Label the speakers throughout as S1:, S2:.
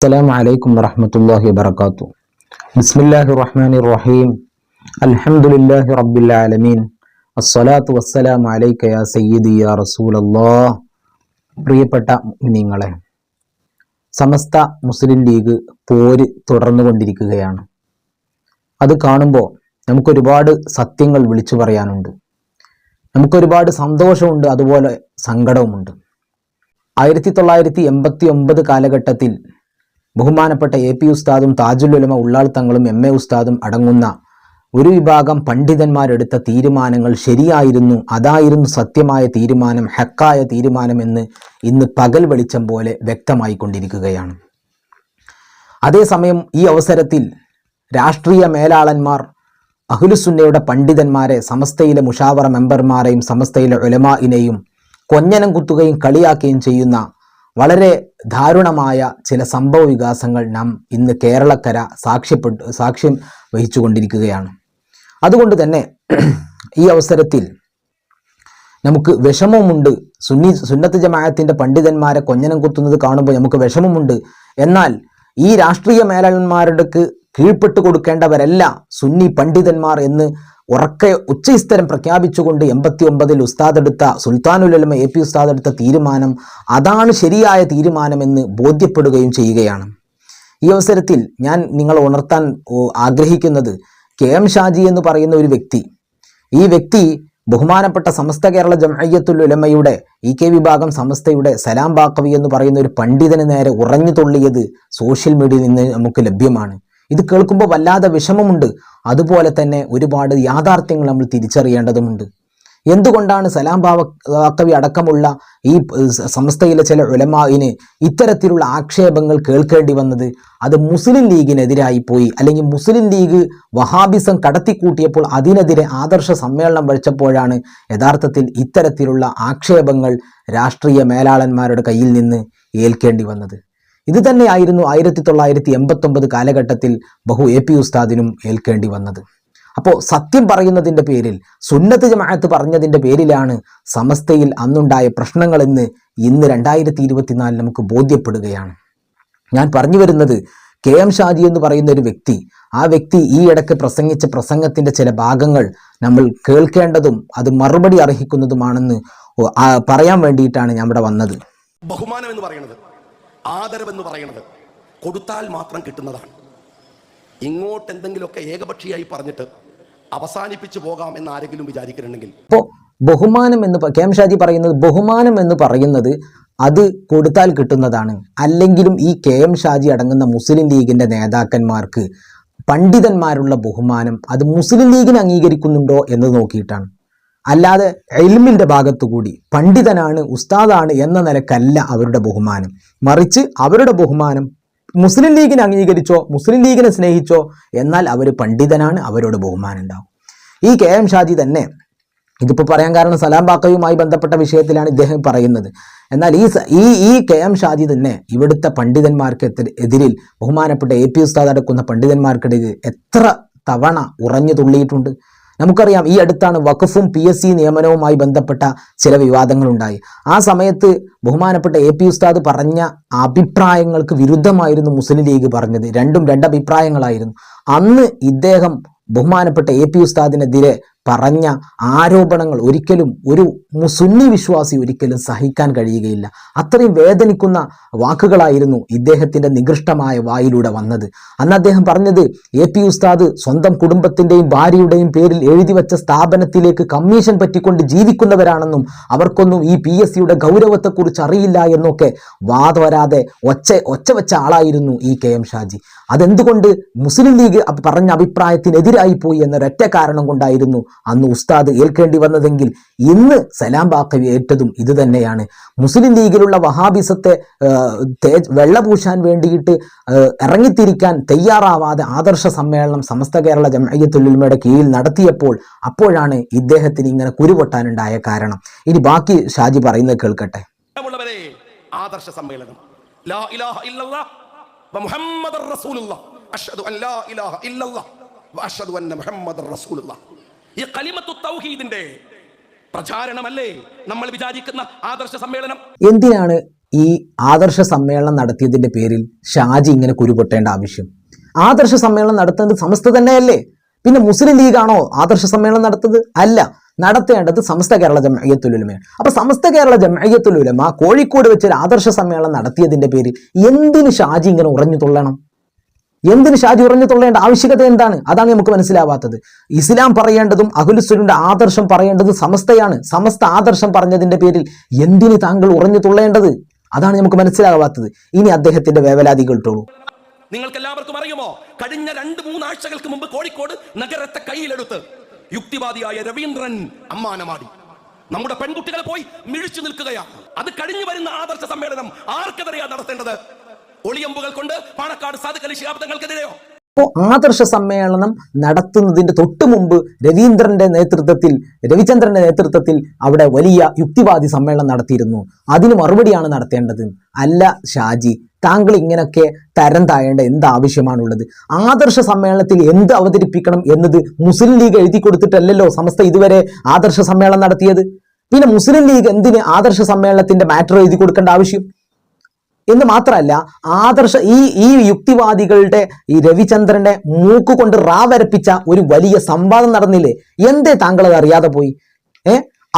S1: السلام عليكم ورحمة الله وبركاته. بسم الله الرحمن الرحيم. الحمد لله رب العالمين. الصلاة والسلام عليك يا سيدي يا رسول الله. പ്രിയപ്പെട്ട മുഅ്മിനീങ്ങളെ, സമസ്ത മുസ്ലിം ലീഗ് പോര് തുടർന്നുകൊണ്ടിരിക്കുകയാണ്. അത് കാണുമ്പോൾ നമുക്കൊരുപാട് സത്യങ്ങൾ വിളിച്ചു പറയാനുണ്ട്. നമുക്കൊരുപാട് സന്തോഷമുണ്ട്, അതുപോലെ സങ്കടവുമുണ്ട്. 1989 കാലഘട്ടത്തിൽ ബഹുമാനപ്പെട്ട AP ഉസ്താദും താജുൽ ഉലമ ഉള്ളാൾ തങ്ങളും MA ഉസ്താദും അടങ്ങുന്ന ഒരു വിഭാഗം പണ്ഡിതന്മാരെടുത്ത തീരുമാനങ്ങൾ ശരിയായിരുന്നു, അതായിരുന്നു സത്യമായ തീരുമാനം, ഹക്കായ തീരുമാനം എന്ന് ഇന്ന് പകൽ വെളിച്ചം പോലെ വ്യക്തമായിക്കൊണ്ടിരിക്കുകയാണ്. അതേസമയം ഈ അവസരത്തിൽ രാഷ്ട്രീയ മേലാളന്മാർ അഹ്ലുസുന്നയുടെ പണ്ഡിതന്മാരെ, സമസ്തയിലെ മുഷാവറ മെമ്പർമാരെയും സമസ്തയിലെ ഉലമാഇനെയും കൊഞ്ഞനം കുത്തുകയും കളിയാക്കുകയും ചെയ്യുന്ന വളരെ ദാരുണമായ ചില സംഭവ വികാസങ്ങൾ നാം ഇന്ന് കേരളക്കര സാക്ഷ്യം വഹിച്ചുകൊണ്ടിരിക്കുകയാണ്. അതുകൊണ്ട് തന്നെ ഈ അവസരത്തിൽ നമുക്ക് വിഷമമുണ്ട്. സുന്നത്ത് ജമാഅത്തിൻ്റെ പണ്ഡിതന്മാരെ കൊഞ്ഞനം കുത്തുന്നത് കാണുമ്പോൾ നമുക്ക് വിഷമമുണ്ട്. എന്നാൽ ഈ രാഷ്ട്രീയ മേലാളന്മാരുടെ കീഴ്പ്പെട്ടു കൊടുക്കേണ്ടവരല്ല സുന്നി പണ്ഡിതന്മാർ എന്ന് ഉറക്കെ ഉച്ചസ്ഥരം പ്രഖ്യാപിച്ചുകൊണ്ട് 89 ഉസ്താദ് എടുത്ത സുൽത്താനുൽ ഉലമ AP ഉസ്താദ് എടുത്ത തീരുമാനം അതാണ് ശരിയായ തീരുമാനമെന്ന് ബോധ്യപ്പെടുകയും ചെയ്യുകയാണ്. ഈ അവസരത്തിൽ ഞാൻ നിങ്ങളെ ഉണർത്താൻ ആഗ്രഹിക്കുന്നത് KM ഷാജി എന്ന് പറയുന്ന ഒരു വ്യക്തി, ഈ വ്യക്തി ബഹുമാനപ്പെട്ട സമസ്ത കേരള ജംഇയ്യത്തുൽ ഉലമയുടെ EK വിഭാഗം സമസ്തയുടെ സലാം ബാക്കവി എന്ന് പറയുന്ന ഒരു പണ്ഡിതന് നേരെ ഉറഞ്ഞു തുള്ളിയത് സോഷ്യൽ മീഡിയയിൽ നിന്ന് നമുക്ക് ലഭ്യമാണ്. ഇത് കേൾക്കുമ്പോൾ വല്ലാതെ വിഷമമുണ്ട്. അതുപോലെ തന്നെ ഒരുപാട് യാഥാർത്ഥ്യങ്ങൾ നമ്മൾ തിരിച്ചറിയേണ്ടതുമുണ്ട്. എന്തുകൊണ്ടാണ് സലാം ബാക്കവി അടക്കമുള്ള ഈ സമസ്തയിലെ ചില ഉലമാഇന് ഇത്തരത്തിലുള്ള ആക്ഷേപങ്ങൾ കേൾക്കേണ്ടി വന്നത്? അത് മുസ്ലിം ലീഗിനെതിരായി പോയി, അല്ലെങ്കിൽ മുസ്ലിം ലീഗ് വഹാബിസം കടത്തിക്കൂട്ടിയപ്പോൾ അതിനെതിരെ ആദർശ സമ്മേളനം വഹിച്ചപ്പോഴാണ് യഥാർത്ഥത്തിൽ ഇത്തരത്തിലുള്ള ആക്ഷേപങ്ങൾ രാഷ്ട്രീയ മേലാളന്മാരുടെ കയ്യിൽ നിന്ന് ഏൽക്കേണ്ടി വന്നത്. ഇത് തന്നെയായിരുന്നു 1989 കാലഘട്ടത്തിൽ AP ഉസ്താദിനും ഏൽക്കേണ്ടി വന്നത്. അപ്പോൾ സത്യം പറയുന്നതിൻ്റെ പേരിൽ, സുന്നത്ത് ജമാഅത്ത് പറഞ്ഞതിൻ്റെ പേരിലാണ് സമസ്തയിൽ അന്നുണ്ടായ പ്രശ്നങ്ങളെന്ന് ഇന്ന് 2024 നമുക്ക് ബോധ്യപ്പെടുകയാണ്. ഞാൻ പറഞ്ഞു വരുന്നത്, KM ഷാജി എന്ന് പറയുന്ന ഒരു വ്യക്തി, ആ വ്യക്തി ഈ ഇടയ്ക്ക് പ്രസംഗിച്ച പ്രസംഗത്തിൻ്റെ ചില ഭാഗങ്ങൾ നമ്മൾ കേൾക്കേണ്ടതും അത് മറുപടി അർഹിക്കുന്നതുമാണെന്ന് പറയാൻ വേണ്ടിയിട്ടാണ് ഞാൻ ഇവിടെ വന്നത്.
S2: ബഹുമാനം എന്ന് പറയുന്നത്, ആദരവെന്ന് പറയുന്നത് കൊടുത്താൽ മാത്രം കിട്ടുന്നതാണ്. ഇങ്ങോട്ട് എന്തെങ്കിലുമൊക്കെ ഏകപക്ഷീയായി പറഞ്ഞിട്ട് അവസാനിപ്പിച്ചു പോകാം എന്ന് ആരെങ്കിലും വിചാരിക്കുന്നുണ്ടെങ്കിൽ,
S1: ഇപ്പോൾ ബഹുമാനം എന്ന് KM ഷാജി പറയുന്നത്, ബഹുമാനം എന്ന് പറയുന്നത് അത് കൊടുത്താൽ കിട്ടുന്നതാണ്. അല്ലെങ്കിലും ഈ KM ഷാജി അടങ്ങുന്ന മുസ്ലിം ലീഗിൻ്റെ നേതാക്കന്മാർക്ക് പണ്ഡിതന്മാരുള്ള ബഹുമാനം അത് മുസ്ലിം ലീഗിന് അംഗീകരിക്കുന്നുണ്ടോ എന്ന് നോക്കിയിട്ടാണ്. അല്ലാതെ ഇൽമിൻ്റെ ഭാഗത്തുകൂടി പണ്ഡിതനാണ്, ഉസ്താദാണ് എന്ന നിലക്കല്ല അവരുടെ ബഹുമാനം. മറിച്ച് അവരുടെ ബഹുമാനം മുസ്ലിം ലീഗിനെ അംഗീകരിച്ചോ, മുസ്ലിം ലീഗിനെ സ്നേഹിച്ചോ, എന്നാൽ അവർ പണ്ഡിതനാണ്, അവരോട് ബഹുമാനം ഉണ്ടാവും. ഈ KM ഷാജി തന്നെ ഇതിപ്പോൾ പറയാൻ കാരണം സലാം ബാക്കവിയുമായി ബന്ധപ്പെട്ട വിഷയത്തിലാണ് ഇദ്ദേഹം പറയുന്നത്. എന്നാൽ ഈ KM ഷാജി തന്നെ ഇവിടുത്തെ പണ്ഡിതന്മാർക്ക് എതിരിൽ ബഹുമാനപ്പെട്ട AP ഉസ്താദ് അടക്കുന്ന പണ്ഡിതന്മാർക്കിടയിൽ എത്ര തവണ ഉറഞ്ഞു തുള്ളിയിട്ടുണ്ട്. നമുക്കറിയാം, ഈ അടുത്താണ് വഖഫും PSC നിയമനവുമായി ബന്ധപ്പെട്ട ചില വിവാദങ്ങളുണ്ടായി. ആ സമയത്ത് ബഹുമാനപ്പെട്ട AP ഉസ്താദ് പറഞ്ഞ അഭിപ്രായങ്ങൾക്ക് വിരുദ്ധമായിരുന്നു മുസ്ലിം ലീഗ് പറഞ്ഞത്. രണ്ട് അഭിപ്രായങ്ങളായിരുന്നു. അന്ന് ഇദ്ദേഹം ബഹുമാനപ്പെട്ട AP ഉസ്താദിനെതിരെ പറഞ്ഞ ആരോപണങ്ങൾ ഒരിക്കലും ഒരു സുന്നി വിശ്വാസി ഒരിക്കലും സഹിക്കാൻ കഴിയുകയില്ല. അത്രയും വേദനിക്കുന്ന വാക്കുകളായിരുന്നു ഇദ്ദേഹത്തിൻ്റെ നികൃഷ്ടമായ വായിലൂടെ വന്നത്. അന്ന് അദ്ദേഹം പറഞ്ഞത്, AP ഉസ്താദ് സ്വന്തം കുടുംബത്തിൻ്റെയും ഭാര്യയുടെയും പേരിൽ എഴുതി വെച്ച സ്ഥാപനത്തിലേക്ക് കമ്മീഷൻ പറ്റിക്കൊണ്ട് ജീവിക്കുന്നവരാണെന്നും അവർക്കൊന്നും ഈ PSCയുടെ ഗൗരവത്തെക്കുറിച്ച് അറിയില്ല എന്നൊക്കെ വാദവരാതെ ഒച്ച വെച്ച ആളായിരുന്നു ഈ KM ഷാജി. അതെന്തുകൊണ്ട് മുസ്ലിം ലീഗ് പറഞ്ഞ അഭിപ്രായത്തിനെതിരായി പോയി എന്നൊരൊറ്റ കാരണം കൊണ്ടായിരുന്നു അന്ന് ഉസ്താദ് ഏൽക്കേണ്ടി വന്നതെങ്കിൽ ഇന്ന് സലാം ബാക്കവി ഏറ്റതും ഇത് തന്നെയാണ്. മുസ്ലിം ലീഗിലുള്ള വഹാബിസത്തെ വെള്ളപൂശാൻ വേണ്ടിയിട്ട് ഇറങ്ങിത്തിരിക്കാൻ തയ്യാറാവാതെ ആദർശ സമ്മേളനം സമസ്ത കേരള ജംഇയ്യത്തുൽ ഉലമയുടെ കീഴിൽ നടത്തിയപ്പോൾ അപ്പോഴാണ് ഇദ്ദേഹത്തിന് ഇങ്ങനെ കുരുപൊട്ടാനുണ്ടായ കാരണം. ഇനി ബാക്കി ഷാജി പറയുന്നത് കേൾക്കട്ടെ.
S2: ആദർശ സമ്മേളനം, ലാ ഇലാഹ ഇല്ലല്ലാഹ് വ മുഹമ്മദുർ റസൂലുള്ളാഹ്, അഷ്ഹദു അൻ ലാ ഇലാഹ ഇല്ലല്ലാഹ് വ അഷ്ഹദു അന്ന മുഹമ്മദുർ റസൂലുള്ളാഹ്, ഈ കലിമത്തു തൗഹീദിന്റെ പ്രചാരണമല്ലേ നമ്മൾ വിചാരിക്കുന്ന ആദർശ സമ്മേളനം?
S1: എന്തിനാണ് ഈ ആദർശ സമ്മേളനം നടത്തിയതിൻ്റെ പേരിൽ ഷാജി ഇങ്ങനെ കുരുപൊട്ടേണ്ട ആവശ്യം? ആദർശ സമ്മേളനം നടത്തുന്നത് സമസ്ത തന്നെയല്ലേ? പിന്നെ മുസ്ലിം ലീഗാണോ ആദർശ സമ്മേളനം നടത്തുന്നത്? അല്ല, നടത്തേണ്ടത് സമസ്ത കേരള ജംഇയ്യത്തുൽ ഉലമയാണ്. അപ്പൊ സമസ്ത കേരള ജംഇയ്യത്തുൽ ഉലമ കോഴിക്കോട് വെച്ചൊരു ആദർശ സമ്മേളനം നടത്തിയതിന്റെ പേരിൽ എന്തിന് ഷാജി ഇങ്ങനെ ഉറഞ്ഞു തുള്ളണം? എന്തിന് ഷാജി ഉറഞ്ഞു തുള്ളേണ്ട ആവശ്യകത എന്താണ്? അതാണ് നമുക്ക് മനസ്സിലാവാത്തത്. ഇസ്ലാം പറയേണ്ടതും അഹ്ലുസുന്നയുടെ ആദർശം പറയേണ്ടതും സമസ്തയാണ്. സമസ്ത ആദർശം പറഞ്ഞതിന്റെ പേരിൽ എന്തിന് താങ്കൾ ഉറഞ്ഞു തുള്ളേണ്ടത്? അതാണ് നമുക്ക് മനസ്സിലാവാത്തത്. ഇനി അദ്ദേഹത്തിന്റെ വേവലാതി കേട്ടോളൂ.
S2: നിങ്ങൾക്ക് എല്ലാവർക്കും അറിയുമോ, കഴിഞ്ഞ 2-3 ആഴ്ചകൾക്ക് മുമ്പ് കോഴിക്കോട് നഗരത്തെ കയ്യിലെടുത്ത് യുക്തിവാദിയായ രവീന്ദ്രൻ അമ്മാനമാടി. നമ്മുടെ പെൺകുട്ടികളെ പോയി മിഴിച്ചു നിൽക്കുകയാണ്. അത് കഴിഞ്ഞു വരുന്ന ആദർശ സമ്മേളനം ആർക്കെതിരെയാ നടത്തേണ്ടത്? ഒളിയമ്പുകൾ കൊണ്ട് പാണക്കാട് സാദിഖ് അലി ശിഹാബ് തങ്ങൾക്കെതിരെയോ?
S1: അപ്പോൾ ആദർശ സമ്മേളനം നടത്തുന്നതിന്റെ തൊട്ടു മുമ്പ് രവിചന്ദ്രന്റെ നേതൃത്വത്തിൽ അവിടെ വലിയ യുക്തിവാദി സമ്മേളനം നടത്തിയിരുന്നു. അതിന് മറുപടിയാണ് നടത്തേണ്ടത്. അല്ല ഷാജി, താങ്കൾ ഇങ്ങനൊക്കെ തരം താഴേണ്ട എന്ത് ആവശ്യമാണുള്ളത്? ആദർശ സമ്മേളനത്തിൽ എന്ത് അവതരിപ്പിക്കണം എന്നത് മുസ്ലിം ലീഗ് എഴുതി കൊടുത്തിട്ടല്ലല്ലോ സമസ്ത ഇതുവരെ ആദർശ സമ്മേളനം നടത്തിയത്. പിന്നെ മുസ്ലിം ലീഗ് എന്തിന് ആദർശ സമ്മേളനത്തിന്റെ മാറ്റർ എഴുതി കൊടുക്കേണ്ട ആവശ്യം? എന്ന് മാത്രമല്ല, ഈ യുക്തിവാദികളുടെ ഈ രവിചന്ദ്രന്റെ മൂക്കുകൊണ്ട് റാവരപ്പിച്ച ഒരു വലിയ സംവാദം നടന്നില്ലേ? എന്തേ താങ്കൾ അത് അറിയാതെ പോയി?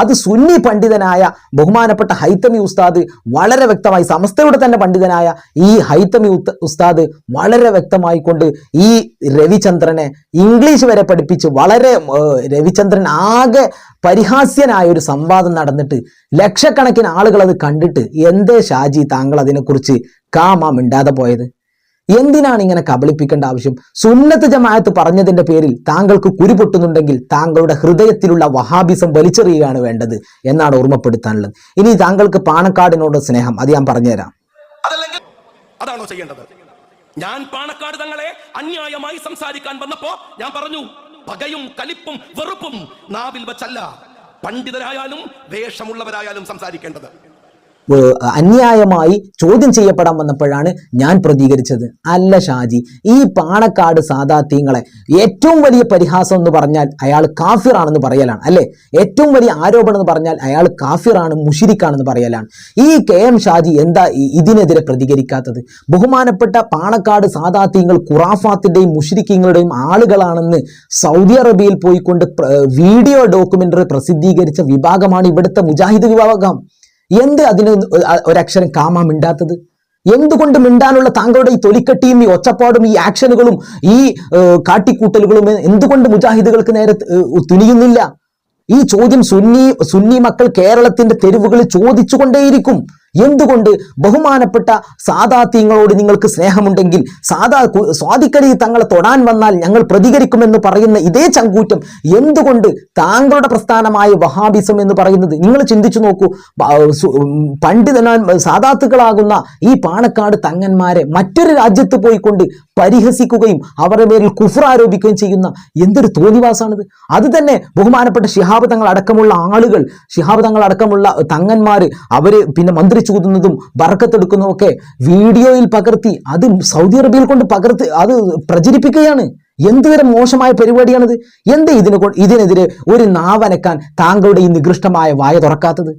S1: അത് സുന്നി പണ്ഡിതനായ ബഹുമാനപ്പെട്ട ഹൈത്തമി ഉസ്താദ് വളരെ വ്യക്തമായി, സമസ്തയുടെ തന്നെ പണ്ഡിതനായ ഈ ഹൈത്തമി ഉസ്താദ് വളരെ വ്യക്തമായി കൊണ്ട് ഈ രവിചന്ദ്രനെ ഇംഗ്ലീഷ് വരെ പഠിപ്പിച്ച് രവിചന്ദ്രൻ ആകെ പരിഹാസ്യനായ ഒരു സംവാദം നടന്നിട്ട് ലക്ഷക്കണക്കിന് ആളുകൾ അത് കണ്ടിട്ട് എന്തേ ഷാജി താങ്കൾ അതിനെക്കുറിച്ച് മിണ്ടാതെ പോയത്? എന്തിനാണ് ഇങ്ങനെ കബളിപ്പിക്കേണ്ട ആവശ്യം? സുന്നത്ത് ജമാഅത്ത് പറഞ്ഞതിന്റെ പേരിൽ താങ്കൾക്ക് കുരുപൊട്ടുന്നുണ്ടെങ്കിൽ താങ്കളുടെ ഹൃദയത്തിലുള്ള വഹാബിസം വലിച്ചെറിയുകയാണ് വേണ്ടത് എന്നാണ് ഓർമ്മപ്പെടുത്താനുള്ളത്. ഇനി താങ്കൾക്ക് പാണക്കാടിനോട് സ്നേഹം, അത് ഞാൻ പറഞ്ഞുതരാം.
S2: അതാണോ ചെയ്യേണ്ടത്? ഞാൻ പാണക്കാട് തങ്ങളെ അന്യായമായി സംസാരിക്കാൻ വന്നപ്പോ ഞാൻ പറഞ്ഞു, പകയും കലിപ്പും വെറുപ്പും നാവിൽ വെച്ചല്ല പണ്ഡിതരായാലും വേഷമുള്ളവരായാലും സംസാരിക്കേണ്ടത്.
S1: അന്യായമായി ചോദ്യം ചെയ്യപ്പെടാൻ വന്നപ്പോഴാണ് ഞാൻ പ്രതികരിച്ചത്. അല്ല ഷാജി, ഈ പാണക്കാട് സാദാത്യങ്ങളെ ഏറ്റവും വലിയ പരിഹാസം എന്ന് പറഞ്ഞാൽ അയാൾ കാഫിറാണെന്ന് പറയലാണ്, അല്ലെ? ഏറ്റവും വലിയ ആരോപണം എന്ന് പറഞ്ഞാൽ അയാൾ കാഫിറാണ്, മുഷിരിക്കാണെന്ന് പറയലാണ്. ഈ KM ഷാജി എന്താ ഇതിനെതിരെ പ്രതികരിക്കാത്തത്? ബഹുമാനപ്പെട്ട പാണക്കാട് സാദാത്യങ്ങൾ ഖുറാഫാത്തിന്റെയും മുഷിരിക്കീങ്ങളുടെയും ആളുകളാണെന്ന് സൗദി അറേബ്യയിൽ പോയിക്കൊണ്ട് വീഡിയോ ഡോക്യുമെന്ററി പ്രസിദ്ധീകരിച്ച വിഭാഗമാണ് ഇവിടുത്തെ മുജാഹിദ് വിഭാഗം. എന്ത് അതിന് ഒരക്ഷരം മിണ്ടാത്തത്? എന്തുകൊണ്ട് മിണ്ടാനുള്ള താങ്കളുടെ ഈ തൊലിക്കട്ടിയും ഈ ഒച്ചപ്പാടും ഈ ആക്ഷനുകളും ഈ കാട്ടിക്കൂട്ടലുകളും എന്തുകൊണ്ട് മുജാഹിദുകൾക്ക് നേരെ തുനിയുന്നില്ല? ഈ ചോദ്യം സുന്നി മക്കൾ കേരളത്തിന്റെ തെരുവുകളിൽ ചോദിച്ചുകൊണ്ടേയിരിക്കും. എന്തുകൊണ്ട്? ബഹുമാനപ്പെട്ട സാദാത്യങ്ങളോട് നിങ്ങൾക്ക് സ്നേഹമുണ്ടെങ്കിൽ സ്വാദിഖ് അലി തങ്ങളെ തൊടാൻ വന്നാൽ ഞങ്ങൾ പ്രതികരിക്കുമെന്ന് പറയുന്ന ഇതേ ചങ്കൂറ്റം എന്തുകൊണ്ട് താങ്കളുടെ പ്രസ്ഥാനമായ വഹാബിസം എന്ന് പറയുന്നത്? നിങ്ങൾ ചിന്തിച്ചു നോക്കൂ. സാദാത്തുക്കളാകുന്ന ഈ പാണക്കാട് തങ്ങന്മാരെ മറ്റൊരു രാജ്യത്ത് പോയിക്കൊണ്ട് പരിഹസിക്കുകയും അവരുടെ പേരിൽ കുഫ്ർ ആരോപിക്കുകയും ചെയ്യുന്ന എന്തൊരു തോന്നിവാസാണിത്? അത് തന്നെ ബഹുമാനപ്പെട്ട ശിഹാബ് തങ്ങൾ അടക്കമുള്ള ആളുകൾ, ശിഹാബ് തങ്ങൾ അടക്കമുള്ള തങ്ങന്മാർ അവര് പിന്നെ മന്ത്രി ചൂതുന്നതും ബർക്കത്തെടുക്കുന്നതും ഒക്കെ വീഡിയോയിൽ പകർത്തി അത് സൗദി അറേബ്യയിൽ കൊണ്ട് പകർത്തി അത് പ്രചരിപ്പിക്കുകയാണ്. എന്തുവരെ മോശമായ പരിപാടിയാണിത്? എന്ത് ഇതിനെതിരെ ഒരു നാവനക്കാൻ താങ്കളുടെ ഈ നികൃഷ്ടമായ വായ തുറക്കാത്തത്?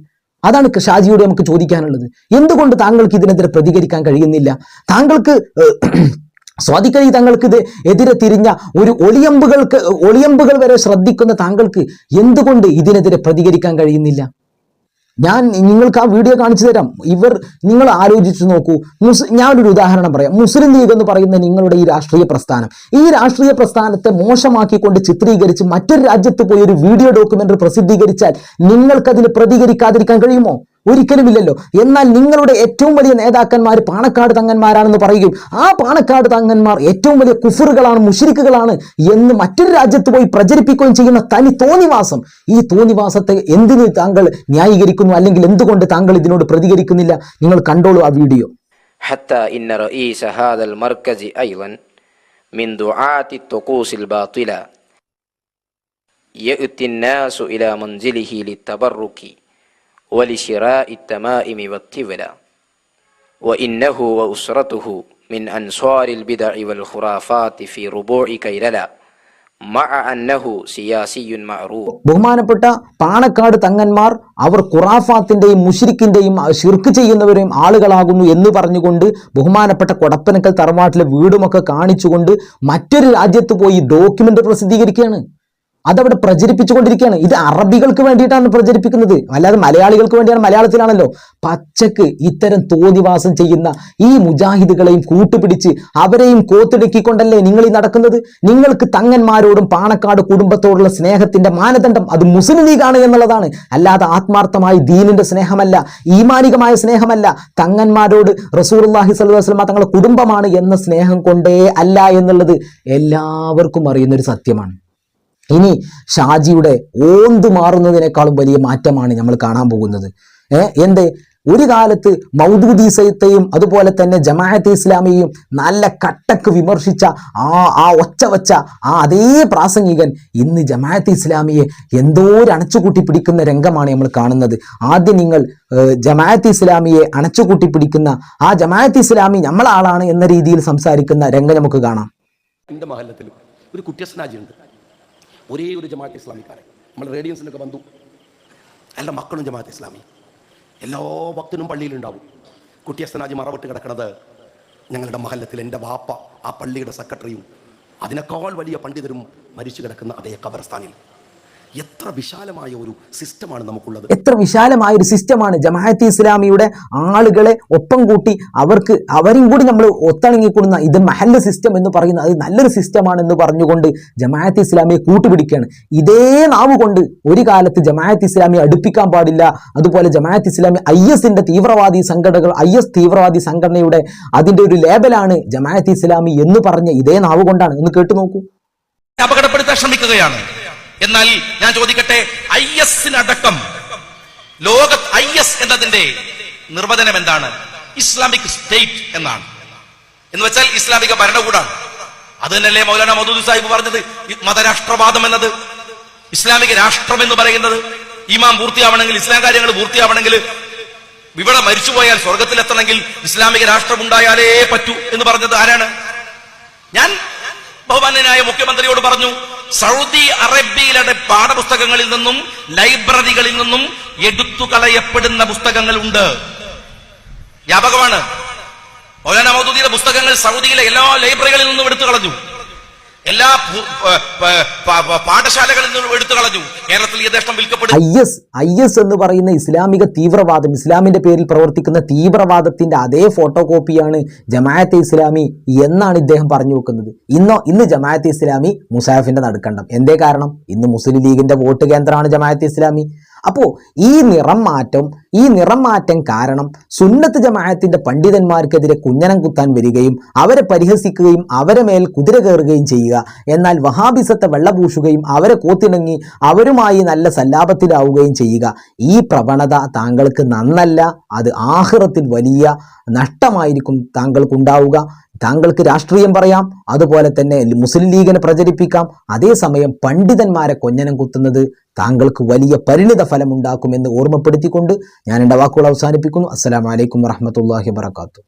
S1: അതാണ് ഷാജിയോട് നമുക്ക് ചോദിക്കാനുള്ളത്. എന്തുകൊണ്ട് താങ്കൾക്ക് ഇതിനെതിരെ പ്രതികരിക്കാൻ കഴിയുന്നില്ല? താങ്കൾക്ക് സ്വാദിഖ് അലി തങ്ങൾക്ക് എതിരെ തിരിഞ്ഞ ഒരു ഒളിയമ്പുകൾ വരെ ശ്രദ്ധിക്കുന്ന താങ്കൾക്ക് എന്തുകൊണ്ട് ഇതിനെതിരെ പ്രതികരിക്കാൻ കഴിയുന്നില്ല? ഞാൻ നിങ്ങൾക്ക് ആ വീഡിയോ കാണിച്ചു തരാം. നിങ്ങൾ ആലോചിച്ചു നോക്കൂ. ഞാനൊരു ഉദാഹരണം പറയാം. മുസ്ലിം ലീഗ് എന്ന് പറയുന്ന നിങ്ങളുടെ ഈ രാഷ്ട്രീയ പ്രസ്ഥാനത്തെ മോശമാക്കിക്കൊണ്ട് ചിത്രീകരിച്ച് മറ്റൊരു രാജ്യത്ത് പോയി ഒരു വീഡിയോ ഡോക്യുമെന്ററി പ്രസിദ്ധീകരിച്ചാൽ നിങ്ങൾക്കതിന് പ്രതികരിക്കാതിരിക്കാൻ കഴിയുമോ? ഒരിക്കലുമില്ലല്ലോ. എന്നാൽ നിങ്ങളുടെ ഏറ്റവും വലിയ നേതാക്കന്മാർ പാണക്കാട് തങ്ങന്മാരാണെന്ന് പറയുകയും ആ പാണക്കാട് തങ്ങന്മാർ ഏറ്റവും വലിയ കുഫറുകളാണ്, മുശ്രിക്കുകളാണ് എന്ന് മറ്റൊരു രാജ്യത്ത് പോയി പ്രചരിപ്പിക്കുകയും ചെയ്യുന്ന തനി തോന്നിവാസം, ഈ തോന്നിവാസത്തെ എന്തിന് താങ്കൾ ന്യായീകരിക്കുന്നു? അല്ലെങ്കിൽ എന്തുകൊണ്ട് താങ്കൾ ഇതിനോട് പ്രതികരിക്കുന്നില്ല? നിങ്ങൾ കണ്ടോളൂ ആ വീഡിയോ.
S3: حتى إن رئيس هذا المركز أيضا من دعاة الطقوس الباطلة يأتي الناس إلى منزله للتبرك ولشراء التمائم والطولة وإنه وأسرته من أنصار البدع والخرافات في ربوع كيللا മഅ അന്നഹു സിയാസിയുൻ മഅറൂഫ്.
S1: ബഹുമാനപ്പെട്ട പാണക്കാട് തങ്ങന്മാർ അവർ ഖുറാഫാത്തിന്റെയും മുശ്രിക്കിന്റെയും ശിർക്ക് ചെയ്യുന്നവരെയും ആളുകളാകുന്നു എന്ന് പറഞ്ഞുകൊണ്ട് ബഹുമാനപ്പെട്ട കൊടപ്പനക്കൽ തറവാട്ടിലെ വീടുമൊക്കെ കാണിച്ചുകൊണ്ട് മറ്റൊരു രാജ്യത്ത് പോയി ഡോക്യുമെന്റ് പ്രസിദ്ധീകരിക്കുകയാണ്. അതവിടെ പ്രചരിപ്പിച്ചുകൊണ്ടിരിക്കുകയാണ്. ഇത് അറബികൾക്ക് വേണ്ടിയിട്ടാണ് പ്രചരിപ്പിക്കുന്നത്, അല്ലാതെ മലയാളികൾക്ക് വേണ്ടിയാണ്. മലയാളത്തിലാണല്ലോ. പച്ചക്ക് ഇത്തരം തോന്നിവാസം ചെയ്യുന്ന ഈ മുജാഹിദുകളെയും കൂട്ടുപിടിച്ച് അവരെയും കോത്തിടുക്കിക്കൊണ്ടല്ലേ നിങ്ങൾ ഈ നടക്കുന്നത്. നിങ്ങൾക്ക് തങ്ങന്മാരോടും പാണക്കാട് കുടുംബത്തോടുള്ള സ്നേഹത്തിന്റെ മാനദണ്ഡം അത് മുസ്ലിം ലീഗാണ് എന്നുള്ളതാണ്, അല്ലാതെ ആത്മാർത്ഥമായ ദീനിന്റെ സ്നേഹമല്ല, ഈമാനികമായ സ്നേഹമല്ല. തങ്ങന്മാരോട് റസൂലുള്ളാഹി സ്വല്ലല്ലാഹു അലൈഹി വസല്ലം തങ്ങളുടെ കുടുംബമാണ് എന്ന സ്നേഹം കൊണ്ടേ അല്ല എന്നുള്ളത് എല്ലാവർക്കും അറിയുന്ന ഒരു സത്യമാണ്. ഇനി ഷാജിയുടെ ഓന്ത് മാറുന്നതിനേക്കാളും വലിയ മാറ്റമാണ് നമ്മൾ കാണാൻ പോകുന്നത്. എന്തേ, ഒരു കാലത്ത് മൗദൂദി സയ്യിദത്തെയും അതുപോലെ തന്നെ ജമാഅത്തെ ഇസ്ലാമിയെയും നല്ല കട്ടക്ക് വിമർശിച്ച ആ ഒച്ച വച്ച അതേ പ്രാസംഗികൻ ഇന്ന് ജമാഅത്തെ ഇസ്ലാമിയെ എന്തോ അണച്ചുകൂട്ടി പിടിക്കുന്ന രംഗമാണ് നമ്മൾ കാണുന്നത്. ആദ്യം നിങ്ങൾ ജമാഅത്തെ ഇസ്ലാമിയെ അണച്ചുകൂട്ടി പിടിക്കുന്ന ആ ജമാഅത്തെ ഇസ്ലാമി നമ്മളാളാണ് എന്ന രീതിയിൽ സംസാരിക്കുന്ന രംഗം നമുക്ക് കാണാം.
S2: എൻ്റെ മഹല്ലത്തിൽ ഒരു കുട്ടിയസ്നാജിയുണ്ട്, ഒരേ ഒരു ജമാഅത്തെ ഇസ്ലാമിക്കാരൻ. നമ്മൾ റേഡിയൻസിനൊക്കെ ബന്ധു, എല്ലാ മക്കളും ജമാഅത്തെ ഇസ്ലാമി, എല്ലാ ഭക്തനും പള്ളിയിലുണ്ടാവും. കുട്ടിയസ്നാജി മറവിട്ട് കിടക്കുന്നത് ഞങ്ങളുടെ മഹല്ലത്തിൽ എൻ്റെ വാപ്പ ആ പള്ളിയുടെ സെക്രട്ടറിയും അതിനേക്കാൾ വലിയ പണ്ഡിതരും മരിച്ചു കിടക്കുന്ന അതേ ഖബർസ്ഥാനിൽ. എത്ര വിശാലമായ ഒരു സിസ്റ്റമാണ് നമുക്കുള്ളത്,
S1: എത്ര വിശാലമായ ഒരു സിസ്റ്റമാണ് ജമാഅത്തെ ഇസ്ലാമിയുടെ ആളുകളെ ഒപ്പം കൂട്ടി അവരും കൂടി നമ്മൾ ഒത്തിണങ്ങിക്കൊടുന്ന ഇത് മഹല്ല് സിസ്റ്റം എന്ന് പറയുന്നത് അത് നല്ലൊരു സിസ്റ്റമാണെന്ന് പറഞ്ഞുകൊണ്ട് ജമാഅത്തെ ഇസ്ലാമിയെ കൂട്ടുപിടിക്കുകയാണ്. ഇതേ നാവ് കൊണ്ട് ഒരു കാലത്ത് ജമാഅത്തെ ഇസ്ലാമിയെ അടുപ്പിക്കാൻ പാടില്ല, അതുപോലെ ജമാഅത്തെ ഇസ്ലാമി IS തീവ്രവാദി സംഘടനയുടെ അതിന്റെ ഒരു ലേബലാണ് ജമാഅത്തെ ഇസ്ലാമി എന്ന് പറഞ്ഞ ഇതേ നാവ് കൊണ്ടാണ്. ഒന്ന് കേട്ടു നോക്കൂ.
S4: അപകടപ്പെടുത്താൻ ശ്രമിക്കുകയാണ്. എന്നാൽ ഞാൻ ചോദിക്കട്ടെ, IS-നടക്കം ലോകത്ത് IS എന്നതിന്റെ നിർവചനം എന്താണ്? ഇസ്ലാമിക് സ്റ്റേറ്റ് എന്നാണ്. എന്ന് വെച്ചാൽ ഇസ്ലാമിക ഭരണകൂടമാണ്. അത് തന്നെയല്ലേ മൗലാന മൗദൂദി സാഹിബ് പറഞ്ഞത്, മതരാഷ്ട്രവാദം എന്നത്, ഇസ്ലാമിക രാഷ്ട്രം എന്ന് പറയുന്നത്. ഈമാൻ പൂർത്തിയാവണമെങ്കിൽ, ഇസ്ലാം കാര്യങ്ങൾ പൂർത്തിയാവണമെങ്കിൽ, ഇവിടെ മരിച്ചുപോയാൽ സ്വർഗത്തിലെത്തണമെങ്കിൽ ഇസ്ലാമിക രാഷ്ട്രം ഉണ്ടായാലേ പറ്റൂ എന്ന് പറഞ്ഞത് ആരാണ്? ഞാൻ ബഹുമാന്യനായ മുഖ്യമന്ത്രിയോട് പറഞ്ഞു, സൗദി അറേബ്യയിലെ പാഠപുസ്തകങ്ങളിൽ നിന്നും ലൈബ്രറികളിൽ നിന്നും എടുത്തു കളയപ്പെടുന്ന പുസ്തകങ്ങളുണ്ട്. വ്യാപകമാണ്. മൗലാന മൗദൂദിയുടെ പുസ്തകങ്ങൾ സൗദിയിലെ എല്ലാ ലൈബ്രറികളിൽ നിന്നും എടുത്തു കളഞ്ഞു, എല്ലാ പാഠശാലകളിൽ നിന്നും എടുത്തു കളഞ്ഞു. കേരളത്തിൽ യഥേഷ്ടം വിൽക്കപ്പെടും.
S1: IS എന്ന് പറയുന്ന ഇസ്ലാമിക തീവ്രവാദം, ഇസ്ലാമിന്റെ പേരിൽ പ്രവർത്തിക്കുന്ന തീവ്രവാദത്തിന്റെ അതേ ഫോട്ടോ കോപ്പിയാണ് ജമാഅത്തെ ഇസ്ലാമി എന്നാണ് ഇദ്ദേഹം പറഞ്ഞു വെക്കുന്നത്. ഇന്ന് ജമാഅത്തെ ഇസ്ലാമി മുസാഫിന്റെ നടുക്കണ്ടം. എന്തേ കാരണം? ഇന്ന് മുസ്ലിം ലീഗിന്റെ വോട്ട് കേന്ദ്രമാണ് ജമാഅത്തെ ഇസ്ലാമി. അപ്പോൾ ഈ നിറം മാറ്റം കാരണം സുന്നത്ത് ജമാഅത്തിന്റെ പണ്ഡിതന്മാർക്കെതിരെ കുഞ്ഞനം കുത്താൻ വരികയും അവരെ പരിഹസിക്കുകയും അവരെ മേൽ കുതിര കയറുകയും ചെയ്യുക, എന്നാൽ വഹാബിസത്തെ വെള്ളപൂശുകയും അവരെ കോത്തിണങ്ങി അവരുമായി നല്ല സല്ലാപത്തിലാവുകയും ചെയ്യുക. ഈ പ്രവണത താങ്കൾക്ക് നന്നല്ല, അത് ആഖിറത്തിൽ വലിയ നഷ്ടമായിരിക്കും താങ്കൾക്കുണ്ടാവുക. താങ്കൾക്ക് രാഷ്ട്രീയം പറയാം, അതുപോലെ തന്നെ മുസ്ലിം ലീഗിനെ പ്രചരിപ്പിക്കാം, അതേസമയം പണ്ഡിതന്മാരെ കൊഞ്ഞനം കുത്തുന്നത് താങ്കൾക്ക് വലിയ പരിണിത ഫലമുണ്ടാക്കുമെന്ന് ഓർമ്മപ്പെടുത്തിക്കൊണ്ട് ഞാൻ എൻ്റെ വാക്കുകൾ അവസാനിപ്പിക്കുന്നു. അസ്സലാമു അലൈക്കും വറഹ്മത്തുള്ളാഹി വബറകാതുഹു.